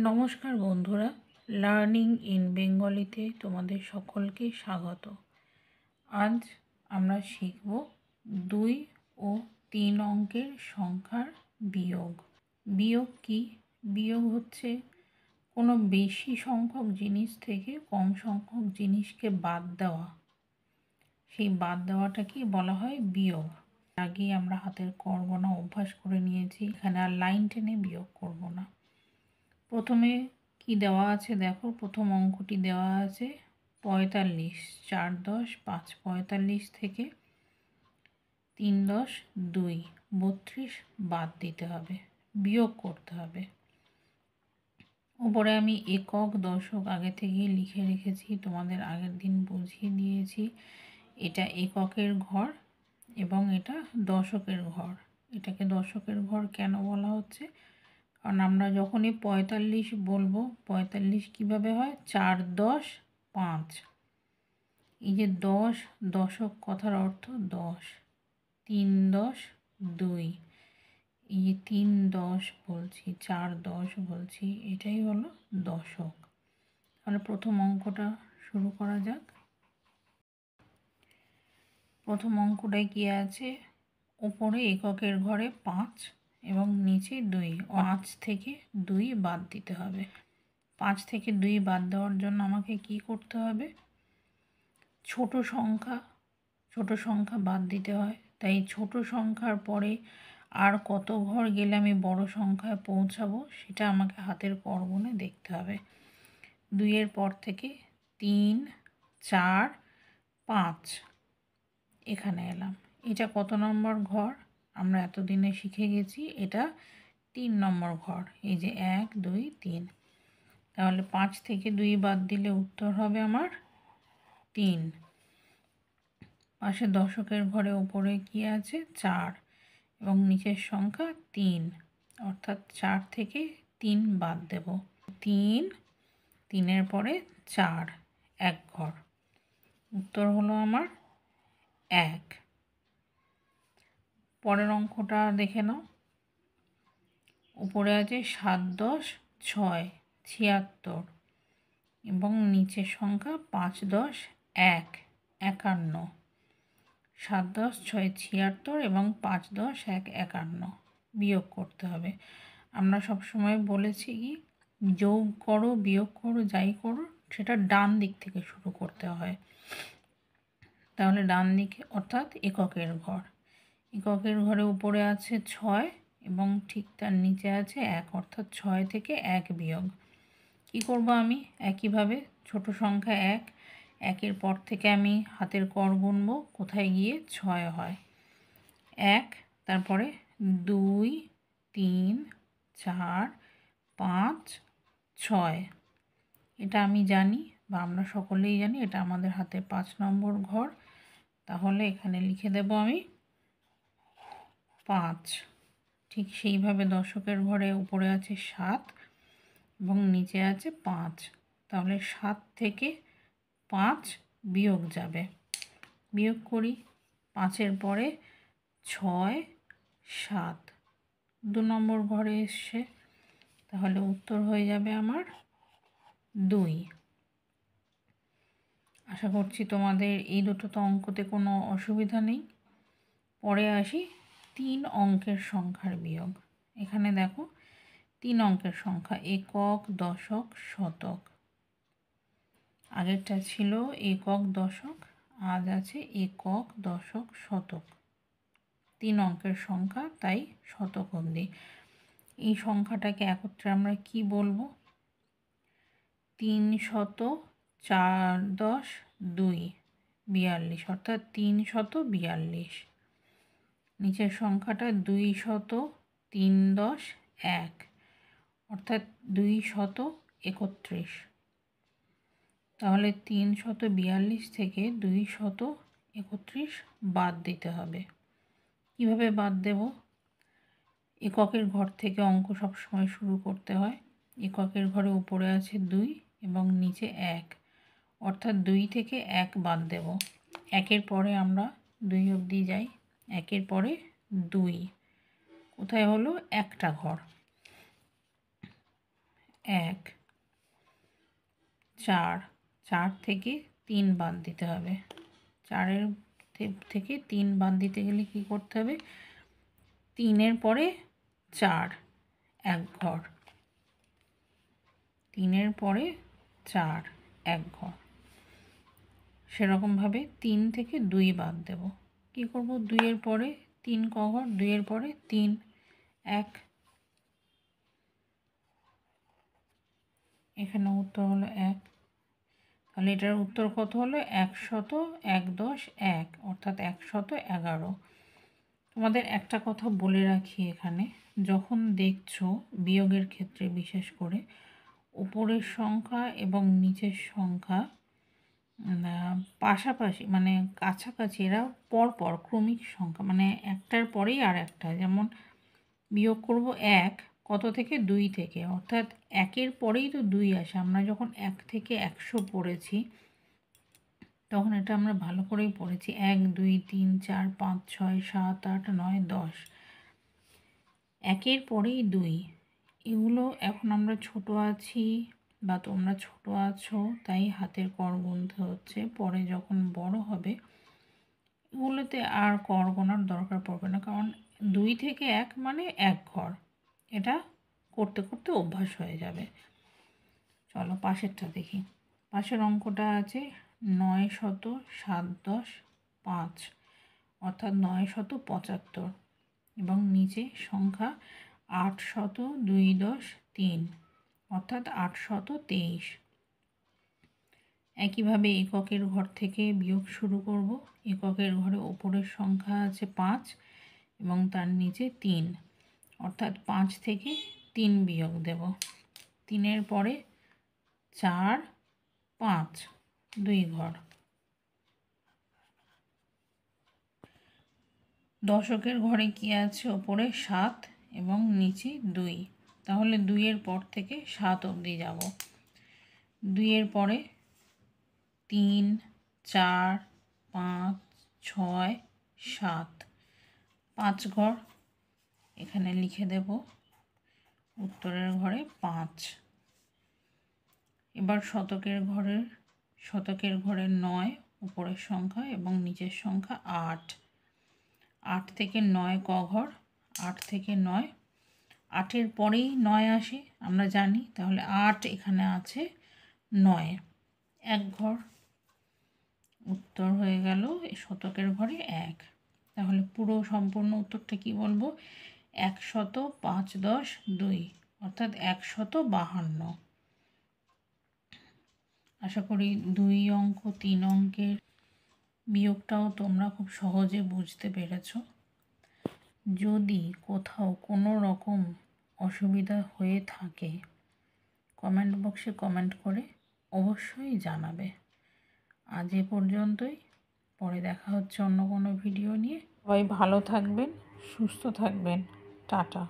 নমস্কার বন্ধুরা, learning in বেঙ্গলিতে তোমাদের সকলকে স্বাগত। আজ আমরা শিখব 2 ও 3 অঙ্কের সংখ্যার বিয়োগ। বিয়োগ কি? বিয়োগ হচ্ছে কোনো বেশি সংখ্যক জিনিস থেকে কম সংখ্যক জিনিসকে বাদ দেওয়া। সেই বাদ দেওয়াটাকে বলা হয় বিয়োগ। আগেই আমরা হাতের কর গোনা অভ্যাস করে নিয়েছি, এখানে আর লাইন টেনে বিয়োগ করব না। প্রথমে কি দেওয়া আছে দেখো, প্রথম অঙ্কটি দেওয়া আছে 45, 4 10 5, 45 থেকে 3 10 2, 32 বাদ দিতে হবে, বিয়োগ করতে হবে। উপরে আমি একক দশক আগে থেকেই লিখে রেখেছি, তোমাদের আগের দিন বুঝিয়ে দিয়েছি। এটা এককের ঘর এবং এটা দশকের ঘর। এটাকে দশকের ঘর কেন বলা হচ্ছে? কারণ আমরা যখনই 45 বলবো, 45 কীভাবে হয়? 4 10 5। এই যে 10, দশক কথার অর্থ 10, 3 10 2, এই যে 3 10 বলছি, 4 10 বলছি, এটাই হলো দশক। তাহলে প্রথম অঙ্কটা শুরু করা যাক। প্রথম অঙ্কটায় কী আছে? উপরে এককের ঘরে 5 এবং নিচে 2। 5 থেকে 2 বাদ দিতে হবে। 5 থেকে 2 বাদ দেওয়ার জন্য আমাকে কি করতে হবে? ছোট সংখ্যা বাদ দিতে হয়। তাই ছোট সংখ্যার পরে আর কত ঘর গেলে আমি বড় সংখ্যায় পৌঁছাবো সেটা আমাকে হাতের কর গুনে দেখতে হবে। 2-এর পর থেকে 3 4 5 এখানে এলাম। এটা কত নম্বর ঘর? আমরা এতদিনে শিখে গেছি এটা 3 নম্বর ঘর। এই যে 1 2 3। তাহলে 5 থেকে 2 বাদ দিলে উত্তর হবে আমার 3। পাশে দশকের ঘরে উপরে কি আছে? 4 এবং নিচের সংখ্যা 3, অর্থাৎ 4 থেকে 3 বাদ দেব। 3, 3-এর পরে 4, 1 ঘর। উত্তর হলো আমার 1। পরের অঙ্কটা দেখে নাও। উপরে আছে 7 10 6, 76 এবং নিচের সংখ্যা 5 10 1, 51। 7 10 6 76 এবং 5 10 1 51 বিয়োগ করতে হবে। আমরা সবসময় বলেছি কি, যোগ করো বিয়োগ করো যাই করো সেটা ডান দিক থেকে শুরু করতে হয়। তাহলে ডান দিকে অর্থাৎ এককের ঘর। এককের ঘরে উপরে আছে 6 এবং ঠিক তার নিচে আছে 1, অর্থাৎ 6 থেকে 1 বিয়োগ। কি করব আমি? একইভাবে ছোট সংখ্যা 1, 1-এর পর থেকে আমি হাতের কর গুনব, কোথায় গিয়ে 6 হয়। 1, তারপরে 2 3 4 5 6। এটা আমি জানি বা আমরা সকলেই জানি এটা আমাদের হাতে 5 নম্বর ঘর। তাহলে এখানে লিখে দেব আমি 5। ঠিক সেইভাবে দশকের ঘরে উপরে আছে 7 এবং নিচে আছে 5। তাহলে 7 থেকে 5 বিয়োগ যাবে। বিয়োগ করি। 5-এর পরে 6 7 2 নম্বর ঘরে এসছে। তাহলে উত্তর হয়ে যাবে আমার 2। আশা করছি তোমাদের এই দুটো তো অঙ্কতে কোনো অসুবিধা নেই। পরে আসি 3 অঙ্কের সংখ্যার বিয়োগ। এখানে দেখো 3 অঙ্কের সংখ্যা একক দশক শতক। আগেরটা ছিল একক দশক, আজ আছে একক দশক শতক। 3 অঙ্কের সংখ্যা, তাই শতক অবধি। এই সংখ্যাটাকে একত্রে আমরা কি বলবো? 3 শত 4 10 2 42, অর্থাৎ 3 শত 42। নিচের সংখ্যাটা 2 শত 3 10 1, অর্থাৎ 2 শত 31। তাহলে 3 শত 42 থেকে 2 শত 31 বাদ দিতে হবে। কিভাবে বাদ দেব? এককের ঘর থেকে অঙ্ক সবসময় শুরু করতে হয়। এককের ঘরে উপরে আছে 2 এবং নিচে 1, অর্থাৎ 2 থেকে 1 বাদ দেব। 1-এর পরে আমরা 2 অবধি যাই। 1-এর পরে 2 কোথায় হলো? একটা ঘর। 1 4 4 থেকে 3 বাদ দিতে হবে। 4-এর থেকে 3 বাদ দিতে গেলে কি করতে হবে? 3-এর পরে 4 1 ঘর, 3-এর পরে 4 1 ঘর। সেরকমভাবে 3 থেকে 2 বাদ দেব। কি করব? 2-এর পরে 3 ক ঘর, 2-এর পরে 3 1। এখানে উত্তর হলো 1। তাহলে এটার উত্তর কত হলো? 111 অর্থাৎ 111। তোমাদের একটা কথা বলে রাখি এখানে, যখন দেখছো বিয়োগের ক্ষেত্রে বিশেষ করে উপরের সংখ্যা এবং নিচের সংখ্যা পাশাপাশি মানে কাছাকাছি, এরা পরপর ক্রমিক সংখ্যা, মানে একটার পরেই আর একটা। যেমন বিয়োগ করব 1 কত থেকে? 2 থেকে, অর্থাৎ 1-এর পরেই তো 2 আসে। আমরা যখন 1 থেকে 100 পড়েছি তখন এটা আমরা ভালো করেই পড়েছি, 1 2 3 4 5 6 7 8 9 10। 1-এর পরেই 2। এগুলো এখন আমরা ছোট আছি বা তোমরা ছোট আছো তাই হাতের কর গুনতে হচ্ছে। পরে যখন বড় হবে এগুলোতে আর কর গোনার দরকার পড়বে না, কারণ 2 থেকে 1 মানে 1 ঘর। এটা করতে করতে অভ্যাস হয়ে যাবে। চলো পাশেরটা দেখি। পাশের অঙ্কটা আছে 9 শত 7 10 5 অর্থাৎ 975 এবং নিচে সংখ্যা 8 শত 2 10 3 অর্থাৎ 823। একইভাবে এককের ঘর থেকে বিয়োগ শুরু করব। এককের ঘরে ওপরের সংখ্যা আছে 5 এবং তার নিচে 3 অর্থাৎ 5 থেকে 3 বিয়োগ দেব। 3-এর পরে 4 5 2 ঘর। দশকের ঘরে কি আছে? ওপরে 7 এবং নিচে 2। তাহলে 2-এর পর থেকে 7 অবধি যাব। 2-এর পরে 3 4 5 6 7 5 ঘর। এখানে লিখে দেব উত্তরের ঘরে 5। এবার শতকের ঘরে 9 উপরের সংখ্যা এবং নিচের সংখ্যা 8। 8 থেকে 9 ক ঘর? 8 থেকে 9, 8-এর পরেই 9 আসে আমরা জানি, তাহলে 8 এখানে আছে 9 1 ঘর। উত্তর হয়ে গেল শতকের ঘরে 1। তাহলে পুরো সম্পূর্ণ উত্তরটা কি বলবো? 105 10 2 অর্থাৎ 152। আশা করি 2 অঙ্ক 3 অঙ্কের বিয়োগটাও তোমরা খুব সহজে বুঝতে পেরেছো। যদি কোথাও কোনো রকম অসুবিধা হয়ে থাকে কমেন্ট বক্সে কমেন্ট করে অবশ্যই জানাবে। আজ এ পর্যন্তই, পরে দেখা হচ্ছে অন্য কোনো ভিডিও নিয়ে। সবাই ভালো থাকবেন, সুস্থ থাকবেন। টাটা।